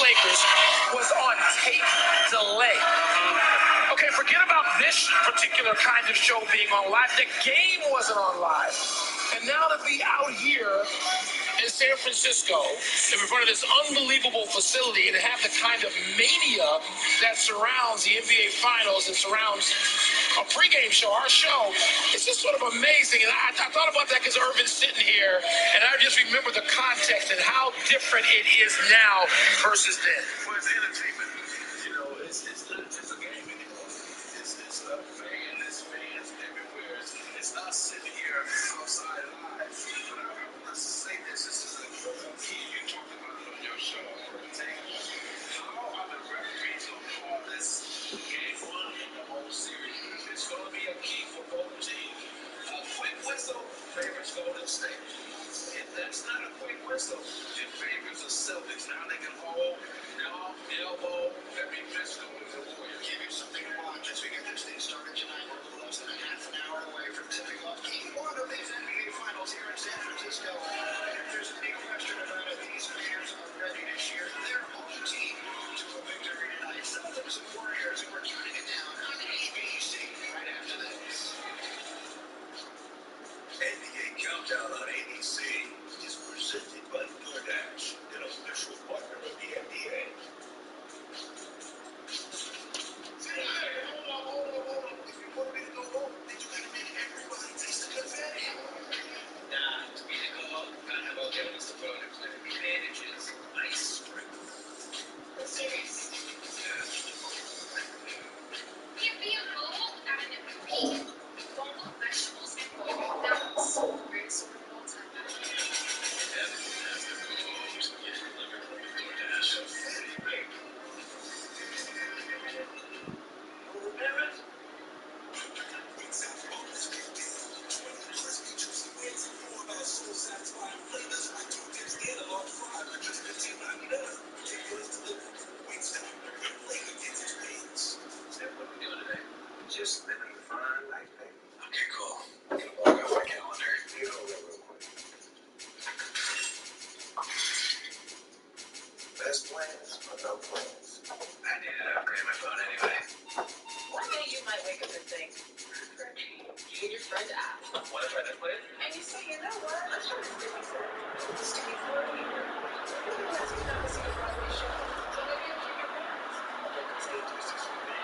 Lakers was on tape delay. Okay, forget about this particular kind of show being on live. The game wasn't on live. And now to be out here in San Francisco, in front of this unbelievable facility, and have the kind of mania that surrounds the NBA Finals and surrounds a pregame show, our show, it's just sort of amazing. And I thought about that because Irvin's sitting here, and I just remember the context and how different it is now versus then. Well, it's entertainment. You know, it's not just a game anymore. It's a fan, it's fans everywhere. It's not sitting here outside live. But I want to say this is a key. You talked about it on your show. How are the referees going to call this game one in the whole series? It's going to be a key for both teams. A quick whistle favors Golden State. If that's not a quick whistle, it favors the Celtics. Now they can hold, elbow, every physical with the Warriors. Give you something to watch as we get this thing started tonight. We're a little less than a half an hour away from tipping off Game 1 of these NBA Finals here in San Francisco. And if there's any question about it, these fans are ready to cheer their home team to a victory tonight. Celtics and Warriors, and we're counting it down on ABC right after this. NBA Countdown on ABC is presented by DoorDash, an official partner of the NBA. Hold on. If you want me to go home, then you gotta make everybody taste the confetti. Nah, to me to go home, gotta have all gentlemen to put on their plan. Advantages, ice spring. Give me a bowl and a pea, bowl of vegetables and bowl of nuts. Great sort of all time. Just living the fine life, baby. Okay, cool. I'm gonna log off my calendar. You know that real quick. Best plans or no plans? I need to upgrade my phone anyway. One day you might wake up and think, Reggie, you and your friend app. Want to try this place? And you say, you know what? Let's try this sticky set. It's sticky for a year. Maybe let's go down to see a Broadway show. So maybe you'll keep your parents. I'll look and say, this is for me.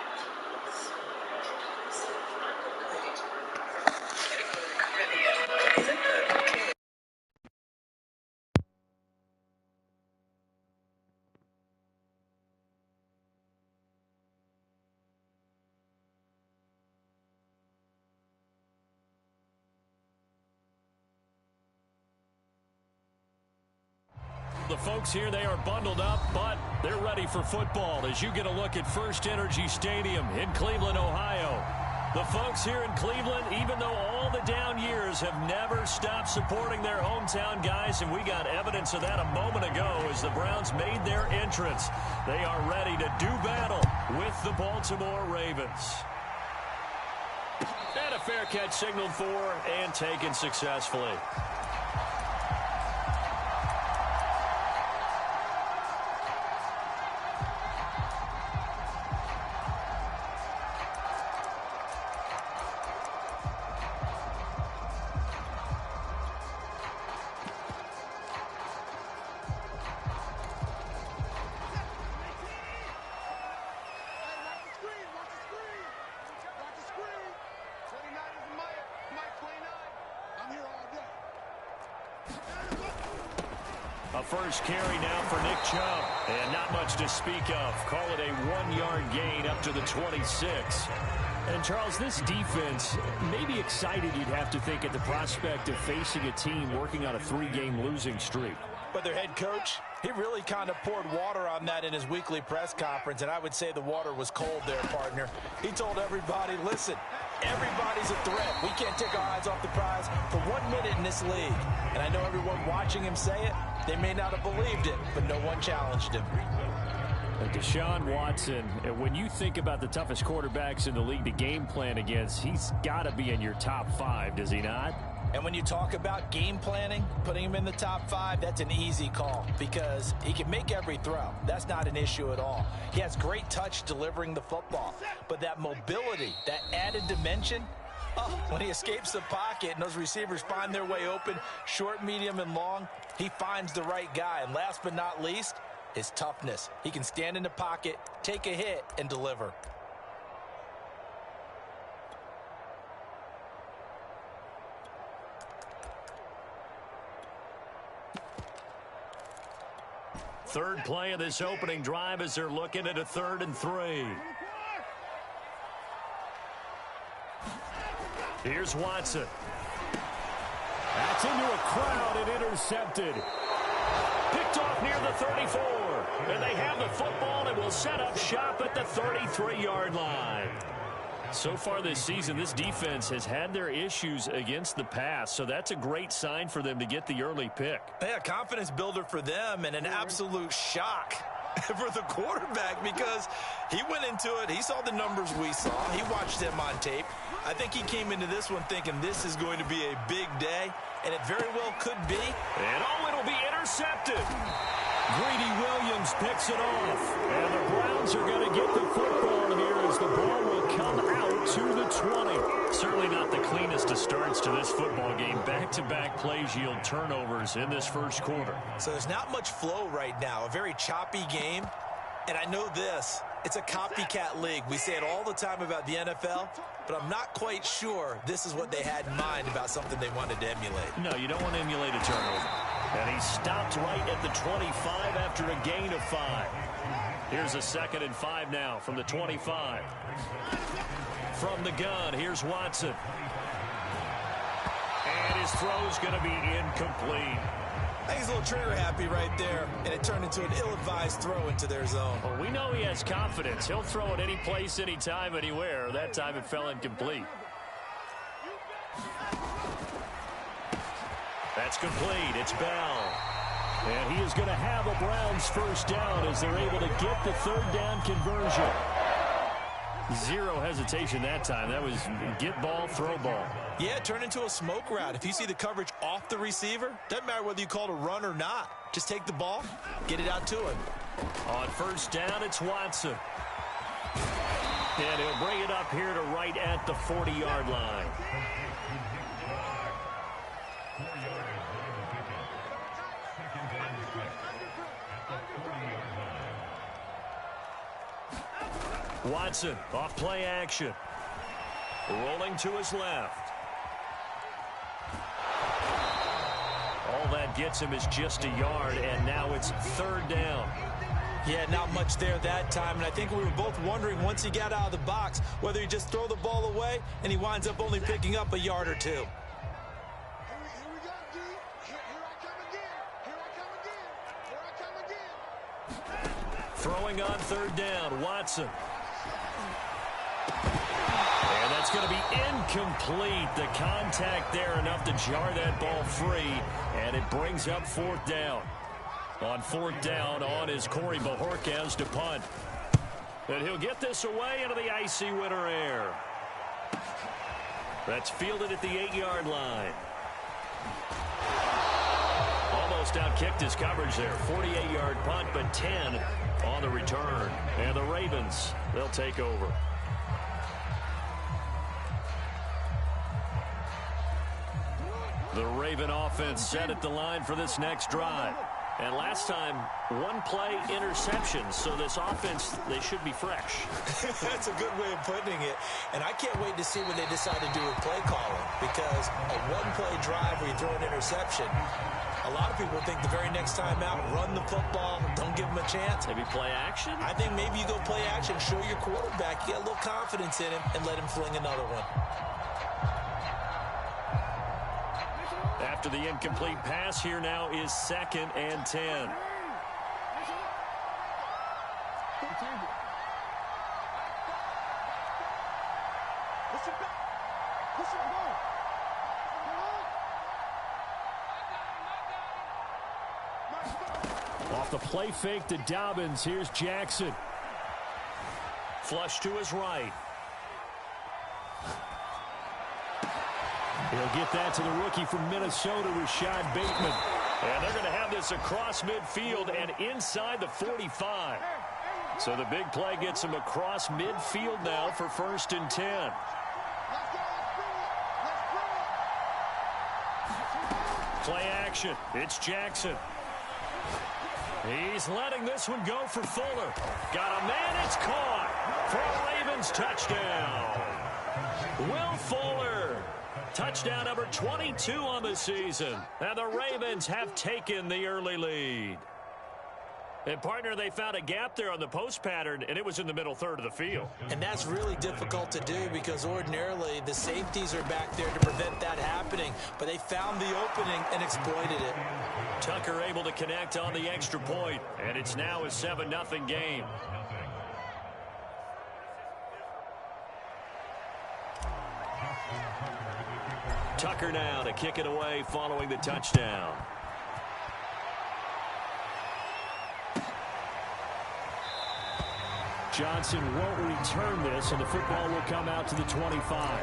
The folks here, they are bundled up, but they're ready for football as you get a look at First Energy Stadium in Cleveland, Ohio. The folks here in Cleveland, even though all the down years, have never stopped supporting their hometown guys, and we got evidence of that a moment ago as the Browns made their entrance. They are ready to do battle with the Baltimore Ravens. And a fair catch signaled for and taken successfully. A first carry now for Nick Chubb. And not much to speak of. Call it a 1-yard gain up to the 26. And, Charles, this defense may be excited, you'd have to think, at the prospect of facing a team working on a 3-game losing streak. But their head coach, he really kind of poured water on that in his weekly press conference, and I would say the water was cold there, partner. He told everybody, listen, everybody's a threat. We can't take our eyes off the prize for 1 minute in this league. And I know everyone watching him say it, they may not have believed it, but no one challenged him. Deshaun Watson, when you think about the toughest quarterbacks in the league to game plan against, he's got to be in your top 5, does he not? And when you talk about game planning, putting him in the top 5, that's an easy call because he can make every throw. That's not an issue at all. He has great touch delivering the football. But that mobility, that added dimension, when he escapes the pocket and those receivers find their way open, short, medium, and long, he finds the right guy. And last but not least, his toughness. He can stand in the pocket, take a hit, and deliver. Third play of this opening drive as they're looking at a 3rd and 3. Here's Watson. That's into a crowd and intercepted. Picked off near the 34. And they have the football and will set up shop at the 33-yard line. So far this season, this defense has had their issues against the pass, so that's a great sign for them to get the early pick. Yeah, confidence builder for them and an absolute shock for the quarterback because he went into it. He saw the numbers we saw. He watched them on tape. I think he came into this one thinking this is going to be a big day, and it very well could be. And it'll be intercepted. Greedy Williams picks it off. And the Browns are going to get the football here as the ball will come out to the 20. Certainly not the cleanest of starts to this football game. Back-to-back plays yield turnovers in this first quarter. So there's not much flow right now. A very choppy game. And I know this. It's a copycat league. We say it all the time about the NFL, but I'm not quite sure this is what they had in mind about something they wanted to emulate. No, you don't want to emulate a turnover. And he stopped right at the 25 after a gain of 5. Here's a 2nd and 5 now from the 25. From the gun, here's Watson. And his throw's going to be incomplete. I think he's a little trigger happy right there, and it turned into an ill-advised throw into their zone. Well, we know he has confidence. He'll throw it any place, anytime, anywhere. That time it fell incomplete. That's complete. It's Bell. And he is going to have a Browns first down as they're able to get the 3rd down conversion. Zero hesitation that time. That was get ball, throw ball. Yeah, turn into a smoke route. If you see the coverage off the receiver, doesn't matter whether you call it a run or not. Just take the ball, get it out to him. On first down, it's Watson. And he'll bring it up here to right at the 40-yard line. Watson off play action. Rolling to his left. All that gets him is just a yard, and now it's 3rd down. Yeah, not much there that time, and I think we were both wondering once he got out of the box whether he just throw the ball away and he winds up only picking up a yard or 2. Here we go, D. Here I come again. Throwing on 3rd down, Watson. And that's going to be incomplete. The contact there enough to jar that ball free, and it brings up 4th down. On 4th down, on is Corey Bojorquez to punt. And he'll get this away into the icy winter air. That's fielded at the 8-yard line. Almost outkicked his coverage there. 48-yard punt, but 10 on the return. And the Ravens, they'll take over. The Raven offense set at the line for this next drive. And last time, 1 play interception. So this offense, they should be fresh. That's a good way of putting it. And I can't wait to see what they decide to do with play calling. Because a 1-play drive where you throw an interception, a lot of people think the very next time out, run the football, don't give him a chance. Maybe play action? I think maybe you go play action, show your quarterback, you get a little confidence in him, and let him fling another one. After the incomplete pass, here now is 2nd and 10. Off the play fake to Dobbins, here's Jackson. Flush to his right. He'll get that to the rookie from Minnesota, Rashad Bateman. And they're going to have this across midfield and inside the 45. So the big play gets him across midfield now for 1st and 10. Play action. It's Jackson. He's letting this one go for Fuller. Got a man. It's caught for a Ravens touchdown. Will Fuller. Touchdown number 22 on the season. And the Ravens have taken the early lead. And, partner, they found a gap there on the post pattern, and it was in the middle third of the field. And that's really difficult to do because ordinarily the safeties are back there to prevent that happening. But they found the opening and exploited it. Tucker able to connect on the extra point, and it's now a 7-0 game. Tucker now to kick it away following the touchdown. Johnson won't return this, and the football will come out to the 25.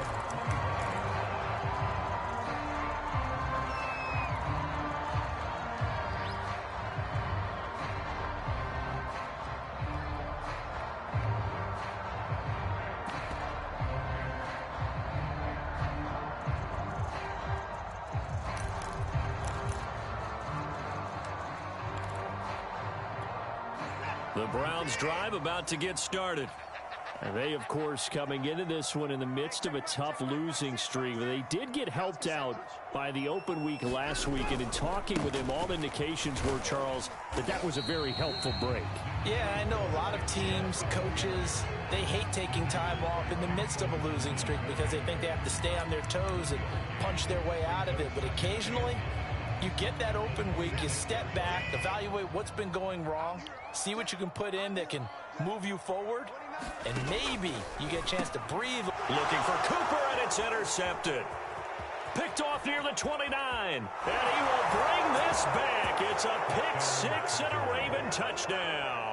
The Browns drive about to get started. And they, of course, coming into this one in the midst of a tough losing streak. They did get helped out by the open week last week. And in talking with him, all indications were, Charles, that was a very helpful break. Yeah, I know a lot of teams, coaches, they hate taking time off in the midst of a losing streak because they think they have to stay on their toes and punch their way out of it. But occasionally, you get that open week, you step back, evaluate what's been going wrong, see what you can put in that can move you forward, and maybe you get a chance to breathe. Looking for Cooper, and it's intercepted. Picked off near the 29, and he will bring this back. It's a pick six and a Raven touchdown.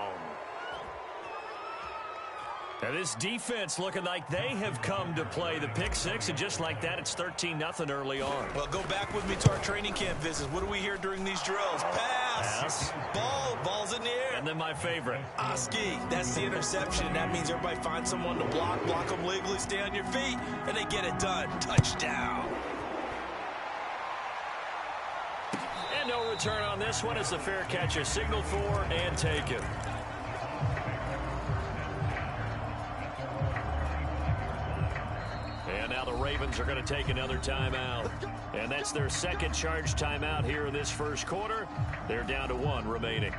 And this defense looking like they have come to play the pick six, and just like that, it's 13-0 early on. Well, go back with me to our training camp visits. What do we hear during these drills? Pass. Ball's in the air. And then my favorite. Oski, that's the interception. That means everybody finds someone to block them legally, stay on your feet, and they get it done. Touchdown. And no return on this one as the fair catch is signaled for and taken. And now the Ravens are going to take another timeout. And that's their second charge timeout here in this first quarter. They're down to one remaining.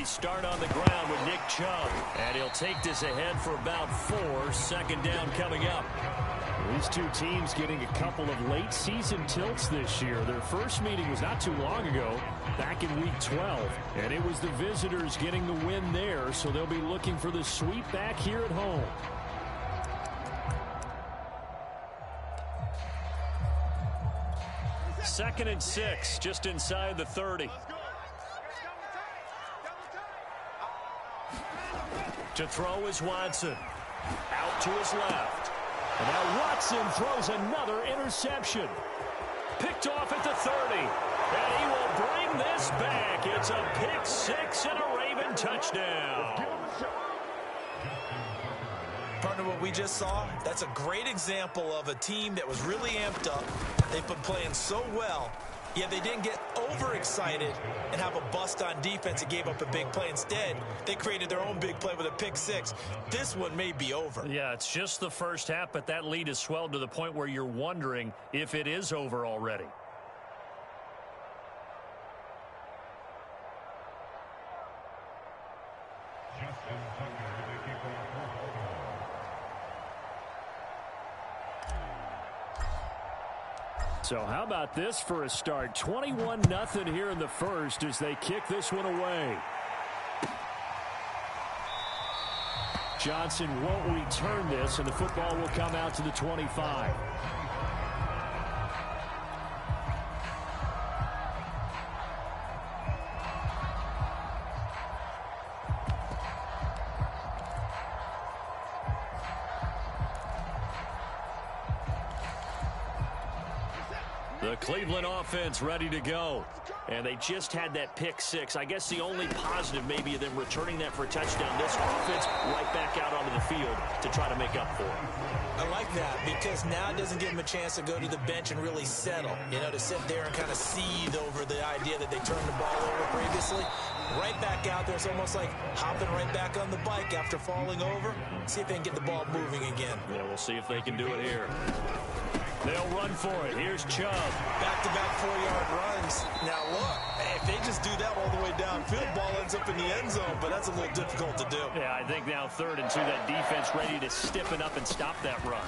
Start on the ground with Nick Chubb, and he'll take this ahead for about 4. Second down coming up. These two teams getting a couple of late season tilts this year. Their first meeting was not too long ago, back in week 12, and it was the visitors getting the win there, so they'll be looking for the sweep back here at home. Second and 6, just inside the 30. To throw is Watson. Out to his left. And now Watson throws another interception. Picked off at the 30. And he will bring this back. It's a pick six and a Raven touchdown. Partner, what we just saw, that's a great example of a team that was really amped up. They've been playing so well. Yet they didn't get overexcited and have a bust on defense and gave up a big play. Instead, they created their own big play with a pick six. This one may be over. Yeah, it's just the first half, but that lead has swelled to the point where you're wondering if it is over already. So how about this for a start? 21-0 here in the first as they kick this one away. Johnson won't return this, and the football will come out to the 25. The Cleveland offense ready to go. And they just had that pick six. I guess the only positive maybe of them returning that for a touchdown. This offense right back out onto the field to try to make up for it. I like that because now it doesn't give them a chance to go to the bench and really settle. You know, to sit there and kind of seethe over the idea that they turned the ball over previously. Right back out there. It's almost like hopping right back on the bike after falling over. See if they can get the ball moving again. Yeah, we'll see if they can do it here. They'll run for it. Here's Chubb. Back-to-back 4-yard runs. Now, look, if they just do that all the way downfield, ball ends up in the end zone, but that's a little difficult to do. Yeah, I think now 3rd and 2, that defense ready to stiffen up and stop that run.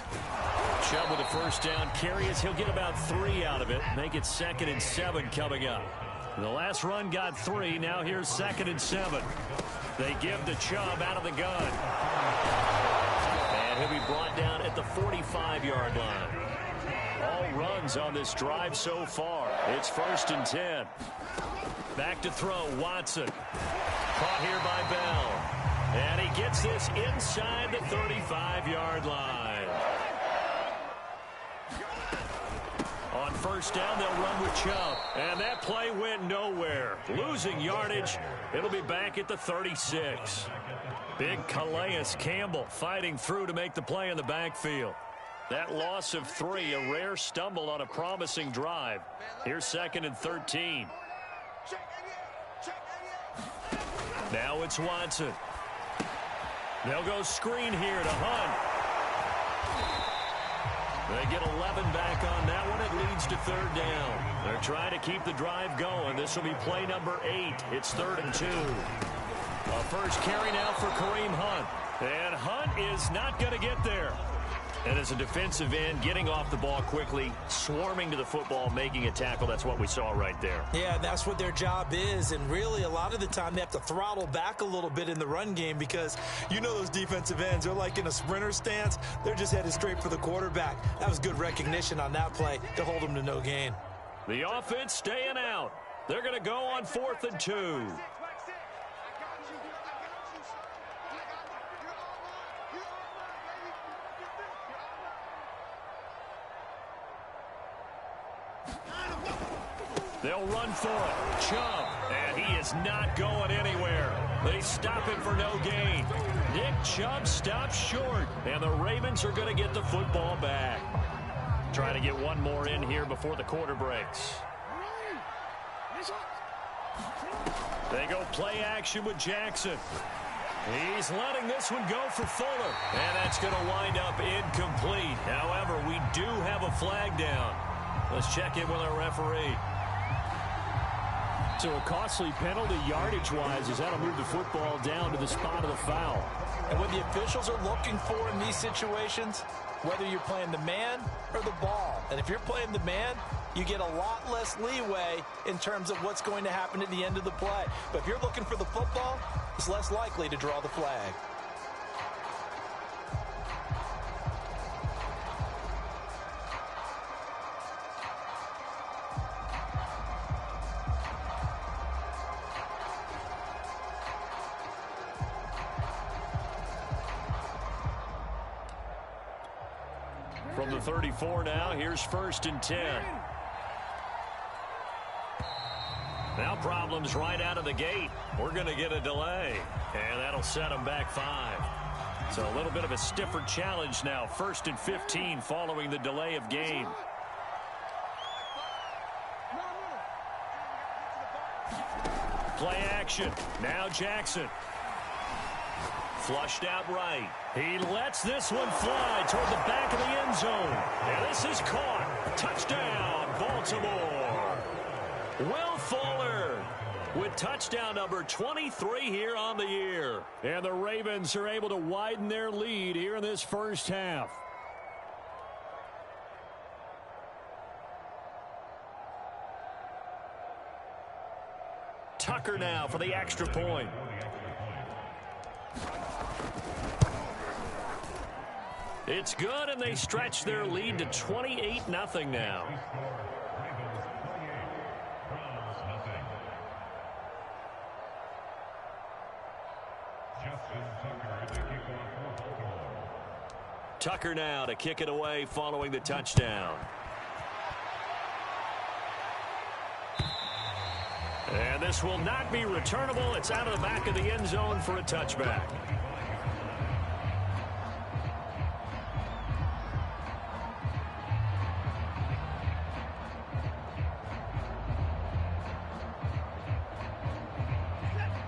Chubb with a first down carry as he'll get about 3 out of it. Make it 2nd and 7 coming up. The last run got 3. Now here's 2nd and 7. They give to Chubb out of the gun. And he'll be brought down at the 45-yard line. All runs on this drive so far. It's 1st and 10. Back to throw, Watson. Caught here by Bell. And he gets this inside the 35-yard line. On 1st down, they'll run with Chubb. And that play went nowhere. Losing yardage. It'll be back at the 36. Big Calais Campbell fighting through to make the play in the backfield. That loss of 3, a rare stumble on a promising drive. Here's 2nd and 13. Now it's Watson. They'll go screen here to Hunt. They get 11 back on that one. It leads to 3rd down. They're trying to keep the drive going. This will be play number 8. It's 3rd and 2. A first carry now for Kareem Hunt. And Hunt is not going to get there. And as a defensive end, getting off the ball quickly, swarming to the football, making a tackle, that's what we saw right there. Yeah, that's what their job is. And really, a lot of the time, they have to throttle back a little bit in the run game because you know those defensive ends, they're like in a sprinter stance. They're just headed straight for the quarterback. That was good recognition on that play to hold them to no gain. The offense staying out. They're going to go on 4th and 2. They'll run for it. Chubb. And he is not going anywhere. They stop him for no gain. Nick Chubb stops short. And the Ravens are going to get the football back. Trying to get one more in here before the quarter breaks. They go play action with Jackson. He's letting this one go for Fuller. And that's going to wind up incomplete. However, we do have a flag down. Let's check in with our referee. So a costly penalty yardage-wise as that'll move the football down to the spot of the foul. And what the officials are looking for in these situations, whether you're playing the man or the ball. And if you're playing the man, you get a lot less leeway in terms of what's going to happen at the end of the play. But if you're looking for the football, it's less likely to draw the flag. From the 34 now, here's 1st and 10. Now problems right out of the gate. We're going to get a delay, and that'll set them back 5. So a little bit of a stiffer challenge now. 1st and 15 following the delay of game. Play action. Now Jackson. Flushed out right. He lets this one fly toward the back of the end zone. And this is caught. Touchdown, Baltimore. Will Fuller with touchdown number 23 here on the year. And the Ravens are able to widen their lead here in this first half. Tucker now for the extra point. It's good, and they stretch their lead to 28-0 now. Tucker now to kick it away following the touchdown. And this will not be returnable. It's out of the back of the end zone for a touchback.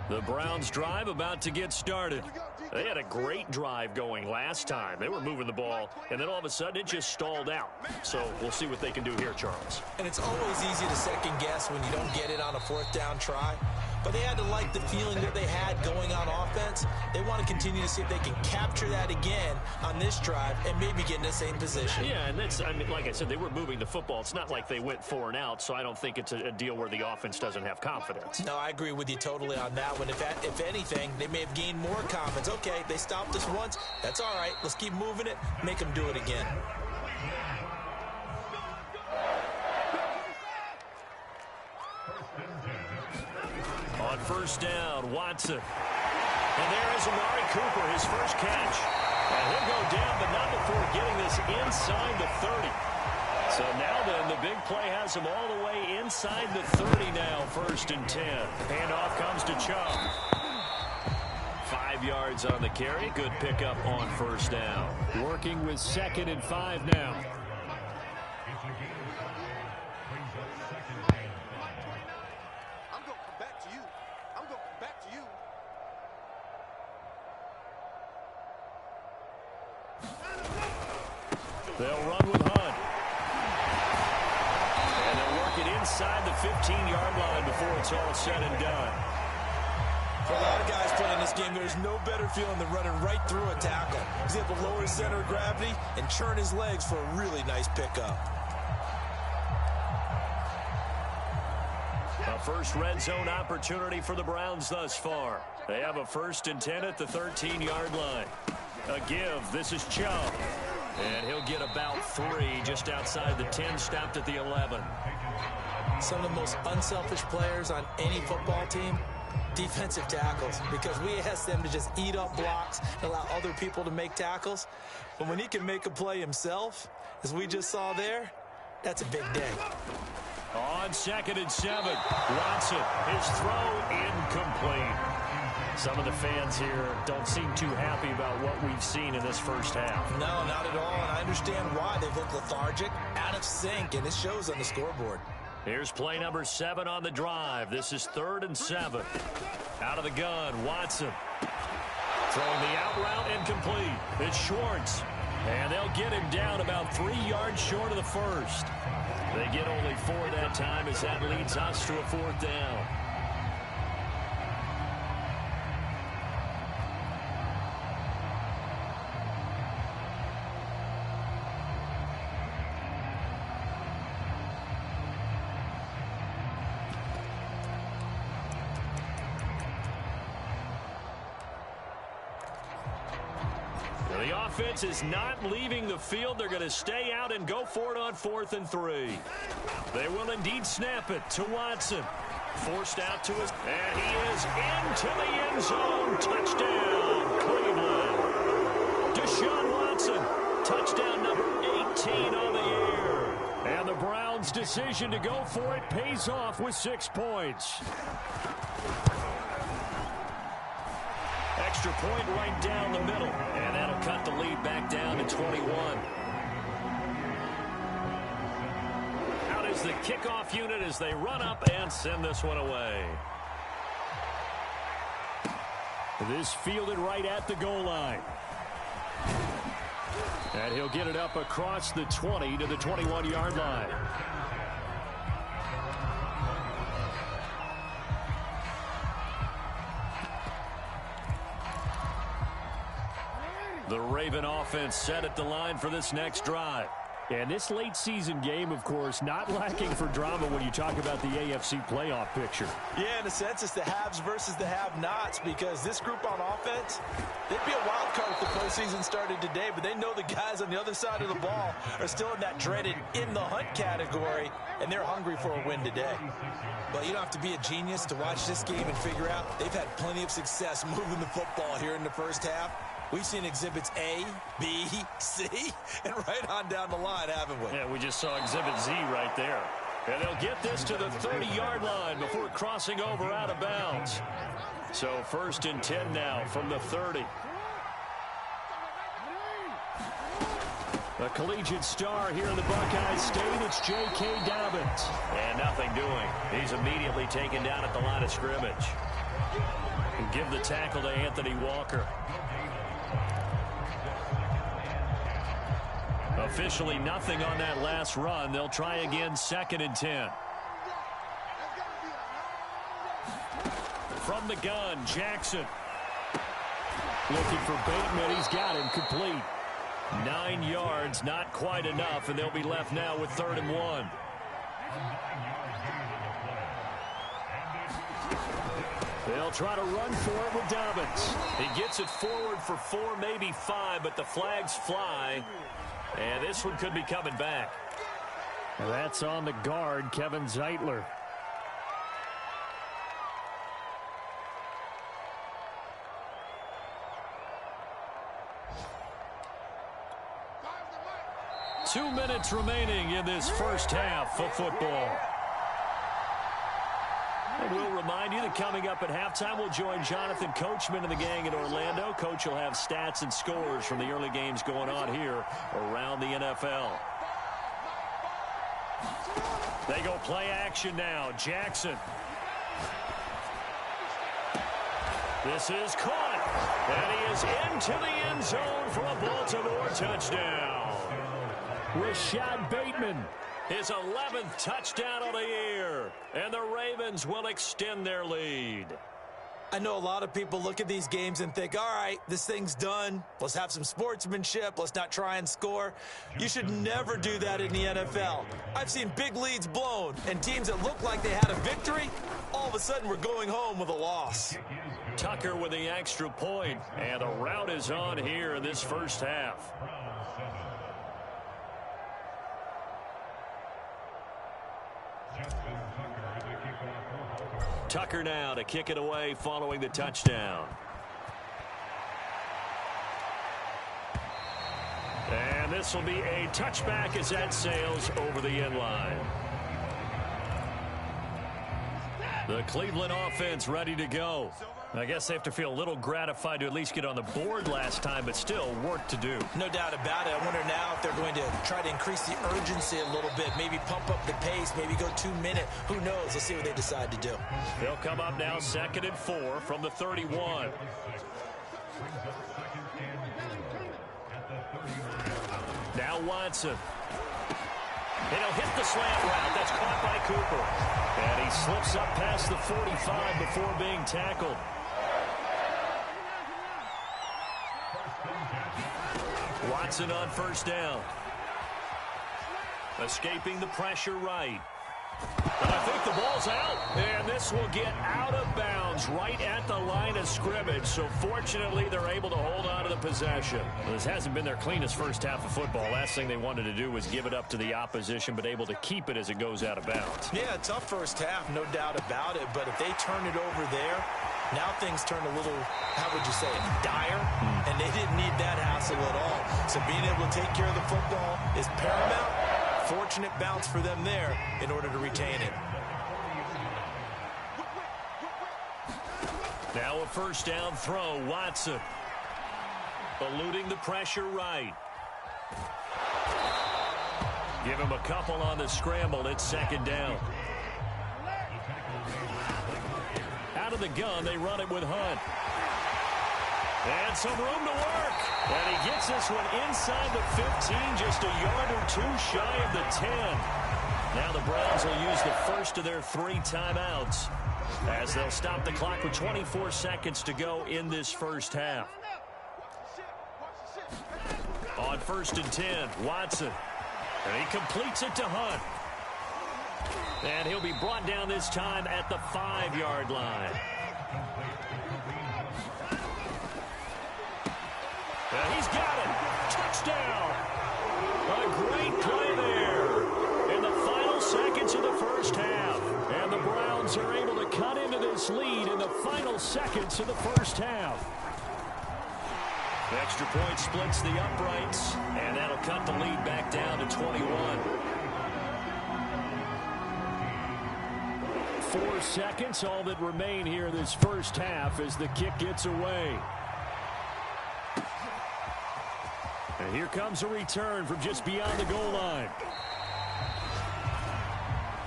The Browns drive about to get started. They had a great drive going last time. They were moving the ball, and then all of a sudden it just stalled out. So we'll see what they can do here, Charles. And it's always easy to second guess when you don't get it on a fourth down try. But they had to like the feeling that they had going on offense. They want to continue to see if they can capture that again on this drive and maybe get in the same position. Yeah, and that's, I mean, like I said, they were moving the football. It's not like they went 4 and out, so I don't think it's a deal where the offense doesn't have confidence. No, I agree with you totally on that one. If anything, they may have gained more confidence. Okay, they stopped us once. That's all right. Let's keep moving it. Make them do it again. On first down, Watson. And there is Amari Cooper, his first catch. And he'll go down, but not before getting this inside the 30. So now then, the big play has him all the way inside the 30 now, 1st and 10. Handoff comes to Chubb. 5 yards on the carry. Good pickup on first down. Working with 2nd and 5 now. They'll run with Hunt. And they'll work it inside the 15-yard line before it's all said and done. For a lot of guys playing this game, there's no better feeling than running right through a tackle. He's able to lower his center of gravity and churn his legs for a really nice pickup. A first red zone opportunity for the Browns thus far. They have a 1st and 10 at the 13-yard line. A give. This is Chubb. And he'll get about 3 just outside the 10, stopped at the 11. Some of the most unselfish players on any football team, defensive tackles, because we ask them to just eat up blocks and allow other people to make tackles. But when he can make a play himself, as we just saw there, that's a big day. On 2nd and 7, Watson, his throw incomplete. Some of the fans here don't seem too happy about what we've seen in this first half. No, not at all, and I understand why. They've looked lethargic, out of sync, and it shows on the scoreboard. Here's play number 7 on the drive. This is 3rd and 7. Out of the gun, Watson. Throwing the out route incomplete. It's Schwartz. And they'll get him down about 3 yards short of the first. They get only 4 that time as that leads us to a 4th down. The offense is not leaving the field. They're going to stay out and go for it on 4th and 3. They will indeed snap it to Watson. Forced out to his... And he is into the end zone. Touchdown, Cleveland. Deshaun Watson. Touchdown number 18 on the year. And the Browns' decision to go for it pays off with 6 points. Extra point right down the middle. And that'll cut the lead back down to 21. Out is the kickoff unit as they run up and send this one away. This fielded right at the goal line. And he'll get it up across the 20 to the 21-yard line. The Raven offense set at the line for this next drive. And this late season game, of course, not lacking for drama when you talk about the AFC playoff picture. Yeah, in a sense, it's the haves versus the have-nots, because this group on offense, they'd be a wild card if the postseason started today, but they know the guys on the other side of the ball are still in that dreaded in-the-hunt category, and they're hungry for a win today. Well, you don't have to be a genius to watch this game and figure out they've had plenty of success moving the football here in the first half. We've seen exhibits A, B, C, and right on down the line, haven't we? Yeah, we just saw exhibit Z right there. And they'll get this to the 30-yard line before crossing over out of bounds. So 1st and 10 now from the 30. A collegiate star here in the Buckeye State, it's J.K. Dobbins. And nothing doing. He's immediately taken down at the line of scrimmage. And give the tackle to Anthony Walker. Officially nothing on that last run. They'll try again, 2nd and 10. From the gun, Jackson. Looking for Bateman. He's got him complete. 9 yards, not quite enough, and they'll be left now with 3rd and 1. They'll try to run for it with Dobbins. He gets it forward for 4, maybe 5, but the flags fly. And this one could be coming back. That's on the guard, Kevin Zeitler. Two minutes remaining in this first half of football. And we'll remind you that coming up at halftime, we'll join Jonathan Coachman and the gang in Orlando. Coach will have stats and scores from the early games going on here around the NFL. They go play action now. Jackson. This is caught. And he is into the end zone for a Baltimore touchdown. Rashad Bateman. His 11th touchdown of the year. And the Ravens will extend their lead. I know a lot of people look at these games and think, all right, this thing's done. Let's have some sportsmanship. Let's not try and score. You should never do that in the NFL. I've seen big leads blown, and teams that looked like they had a victory, all of a sudden were going home with a loss. Tucker with the extra point, and a rout is on here in this first half. Tucker now to kick it away following the touchdown. And this will be a touchback as that sails over the end line. The Cleveland offense ready to go. I guess they have to feel a little gratified to at least get on the board last time, but still work to do. No doubt about it. I wonder now if they're going to try to increase the urgency a little bit, maybe pump up the pace, maybe go 2 minute. Who knows? Let's see what they decide to do. They'll come up now 2nd and 4 from the 31. Now Watson. And he'll hit the slant route. That's caught by Cooper. And he slips up past the 45 before being tackled. Watson on 1st down. Escaping the pressure right. And I think the ball's out. And this will get out of bounds right at the line of scrimmage. So fortunately, they're able to hold on to the possession. Well, this hasn't been their cleanest first half of football. Last thing they wanted to do was give it up to the opposition, but able to keep it as it goes out of bounds. Yeah, tough first half, no doubt about it. But if they turn it over there, now things turn a little, how would you say it, dire? And they didn't need that hassle at all. So being able to take care of the football is paramount. Fortunate bounce for them there in order to retain it. Now a 1st down throw. Watson eluding the pressure right. Give him a couple on the scramble. It's 2nd down. Out of the gun, they run it with Hunt. And some room to work. And he gets this one inside the 15, just a yard or 2 shy of the 10. Now the Browns will use the first of their 3 timeouts as they'll stop the clock with 24 seconds to go in this first half. On 1st and 10, Watson. And he completes it to Hunt. And he'll be brought down this time at the 5-yard line. And he's got it. Touchdown. A great play there in the final seconds of the first half. And the Browns are able to cut into this lead in the final seconds of the first half. The extra point splits the uprights, and that'll cut the lead back down to 21. 4 seconds, all that remain here in this first half as the kick gets away. And here comes a return from just beyond the goal line.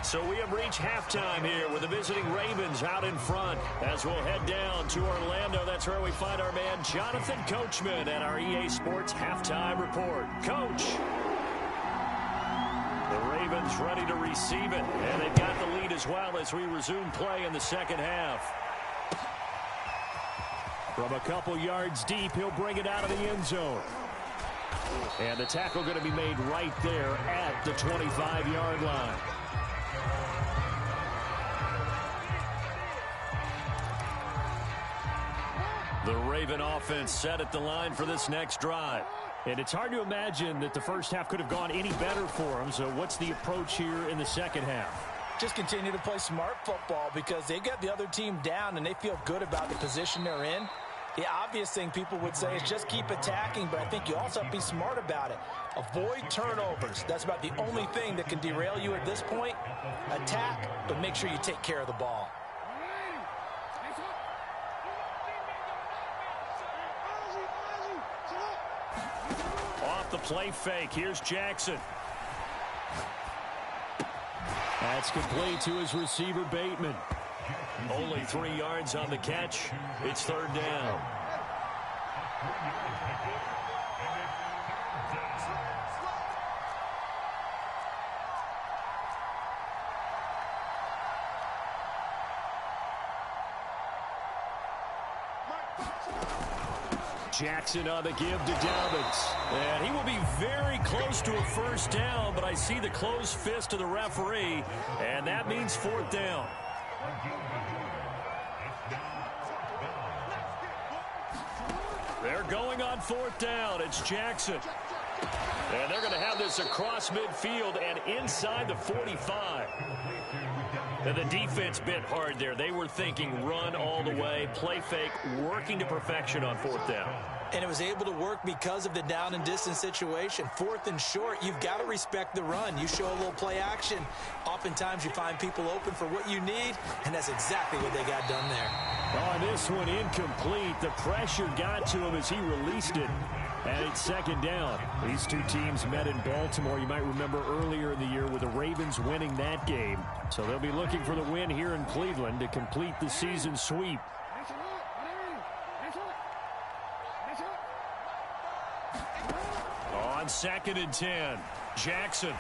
So we have reached halftime here with the visiting Ravens out in front. As we'll head down to Orlando, that's where we find our man Jonathan Coachman at our EA Sports Halftime Report. Coach. The Ravens ready to receive it, and they've got the lead as well as we resume play in the second half. From a couple yards deep, he'll bring it out of the end zone. And the tackle going to be made right there at the 25-yard line. The Raven offense set at the line for this next drive. And it's hard to imagine that the first half could have gone any better for them. So what's the approach here in the second half? Just continue to play smart football because they got the other team down and they feel good about the position they're in. The obvious thing people would say is just keep attacking, but I think you also have to be smart about it. Avoid turnovers. That's about the only thing that can derail you at this point. Attack, but make sure you take care of the ball. Off the play fake, here's Jackson. That's complete to his receiver, Bateman. Only 3 yards on the catch. It's third down. Jackson on the give to Dobbins. And he will be very close to a first down, but I see the closed fist of the referee, and that means fourth down. They're going on fourth down. It's Jackson. And they're going to have this across midfield and inside the 45. And the defense bit hard there. They were thinking run all the way, play fake, working to perfection on fourth down. And it was able to work because of the down and distance situation. Fourth and short, you've got to respect the run. You show a little play action. Oftentimes you find people open for what you need, and that's exactly what they got done there. On this one, incomplete. The pressure got to him as he released it. And it's second down. These two teams met in Baltimore, you might remember, earlier in the year with the Ravens winning that game. So they'll be looking for the win here in Cleveland to complete the season sweep. On 2nd and 10, Jackson.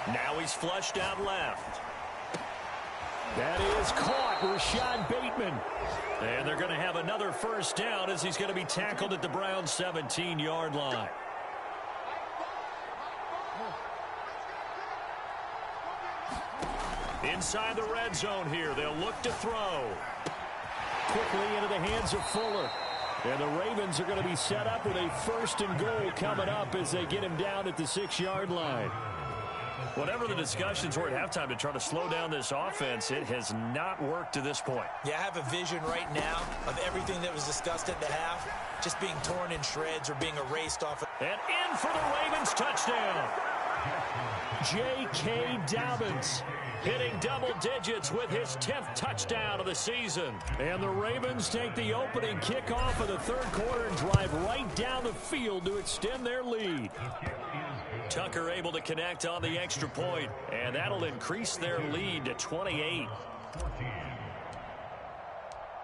Now he's flushed out left. That is caught, Rashad Bateman. And they're going to have another first down as he's going to be tackled at the Browns' 17-yard line. Inside the red zone here, they'll look to throw. Quickly into the hands of Fuller. And the Ravens are going to be set up with a 1st and goal coming up as they get him down at the 6-yard line. Whatever the discussions were at halftime to try to slow down this offense, it has not worked to this point. Yeah, I have a vision right now of everything that was discussed at the half just being torn in shreds or being erased off. And in for the Ravens touchdown. J.K. Dobbins hitting double digits with his 10th touchdown of the season. And the Ravens take the opening kickoff of the third quarter and drive right down the field to extend their lead. Tucker able to connect on the extra point, and that'll increase their lead to 28.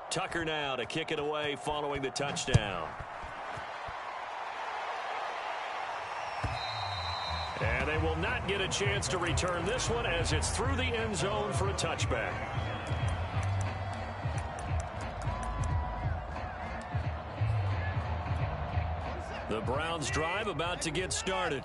Tucker now to kick it away following the touchdown. And they will not get a chance to return this one as it's through the end zone for a touchback. The Browns drive about to get started.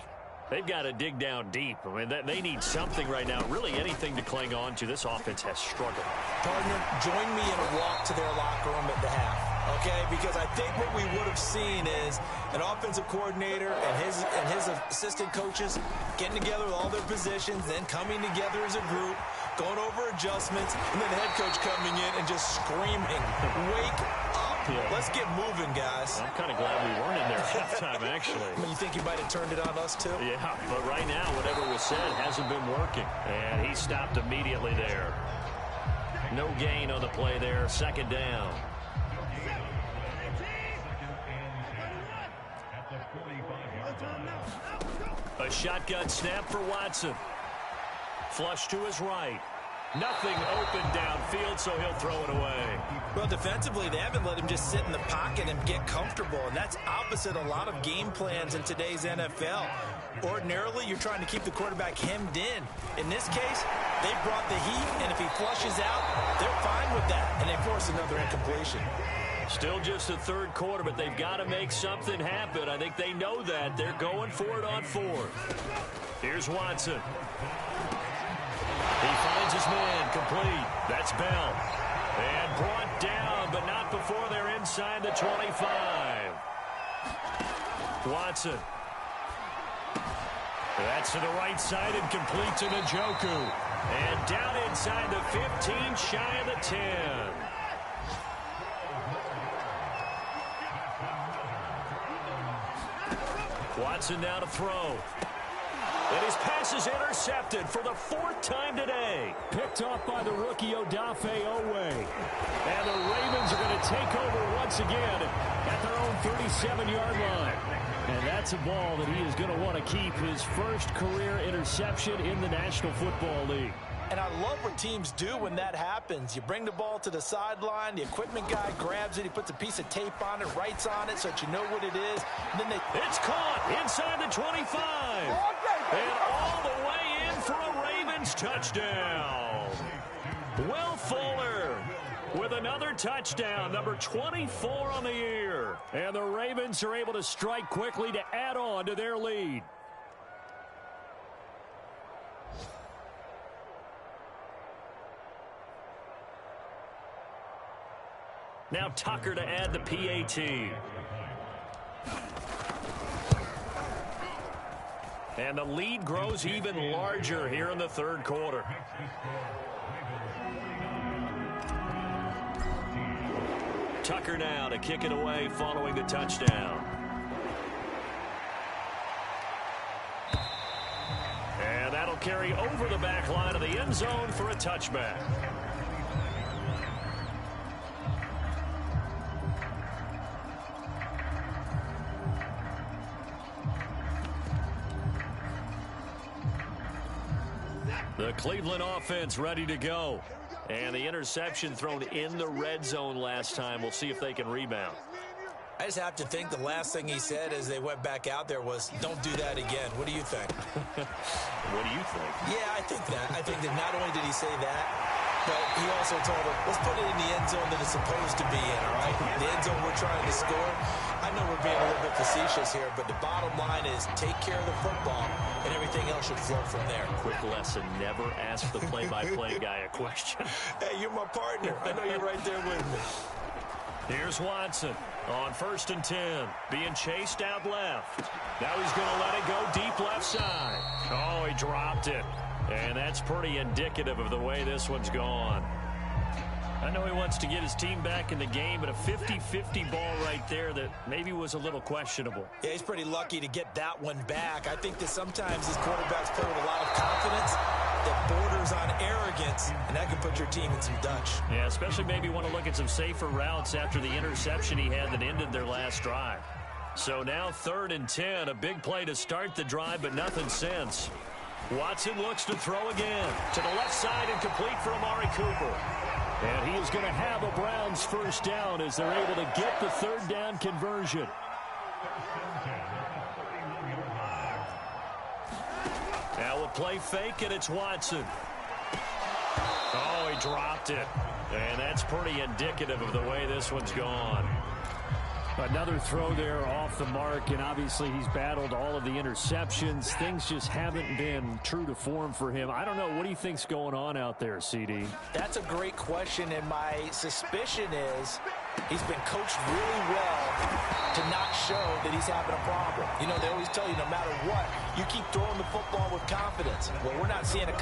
They've got to dig down deep. I mean, they need something right now, really anything to cling on to. This offense has struggled. Partner, join me in a walk to their locker room at the half, okay? Because I think what we would have seen is an offensive coordinator and his assistant coaches getting together with all their positions, then coming together as a group, going over adjustments, and then the head coach coming in and just screaming, "Wake up. Yeah. Let's get moving, guys." I'm kind of glad we weren't in there at halftime, actually. I mean, you think he might have turned it on us, too? Yeah, but right now, whatever was said hasn't been working. And he stopped immediately there. No gain on the play there. Second down. A shotgun snap for Watson. Flush to his right. Nothing open downfield, so he'll throw it away. Well, defensively, they haven't let him just sit in the pocket and get comfortable, and that's opposite a lot of game plans in today's NFL. Ordinarily, you're trying to keep the quarterback hemmed in. In this case, they brought the heat, and if he flushes out, they're fine with that, and they force another incompletion. Still just the third quarter, but they've got to make something happen. I think they know that. They're going for it on fourth. Here's Watson. He finds his man complete. That's Bell. And brought down, but not before they're inside the 25. Watson. That's to the right side and complete to Njoku. And down inside the 15, shy of the 10. Watson now to throw. And his pass is intercepted for the fourth time today. Picked off by the rookie Odafe Owe. And the Ravens are going to take over once again at their own 37-yard line. And that's a ball that he is going to want to keep, his first career interception in the National Football League. And I love what teams do when that happens. You bring the ball to the sideline, the equipment guy grabs it, he puts a piece of tape on it, writes on it so that you know what it is. And then it's caught inside the 25. And all the way in for a Ravens touchdown. Will Fuller with another touchdown, number 24 on the year. And the Ravens are able to strike quickly to add on to their lead. Now Tucker to add the PAT. And the lead grows even larger here in the third quarter. Tucker now to kick it away following the touchdown. And that'll carry over the back line of the end zone for a touchback. The Cleveland offense ready to go. And the interception thrown in the red zone last time. We'll see if they can rebound. I just have to think the last thing he said as they went back out there was, "Don't do that again." What do you think? What do you think? Yeah, I think that. I think that not only did he say that, but he also told him, let's put it in the end zone that it's supposed to be in, all right? The end zone we're trying to score. I know we're being a little bit facetious here, but the bottom line is take care of the football, and everything else should flow from there. Quick lesson, never ask the play-by-play guy a question. Hey, you're my partner. I know you're right there with me. Here's Watson on 1st and 10, being chased out left. Now he's going to let it go deep left side. Oh, he dropped it. And that's pretty indicative of the way this one's gone. I know he wants to get his team back in the game, but a 50-50 ball right there that maybe was a little questionable. Yeah, he's pretty lucky to get that one back. I think that sometimes these quarterbacks play with a lot of confidence that borders on arrogance, and that can put your team in some Dutch. Yeah, especially maybe want to look at some safer routes after the interception he had that ended their last drive. So now 3rd and 10, a big play to start the drive, but nothing since. Watson looks to throw again to the left side and complete for Amari Cooper. And he is going to have a Browns first down as they're able to get the 3rd down conversion. Now we'll play fake, and it's Watson. Oh, he dropped it. And that's pretty indicative of the way this one's gone. Another throw there off the mark, and obviously he's battled all of the interceptions. Things just haven't been true to form for him. I don't know. What do you think's going on out there, CD? That's a great question, and my suspicion is he's been coached really well to not show that he's having a problem. You know, they always tell you no matter what, you keep throwing the football with confidence. Well, we're not seeing a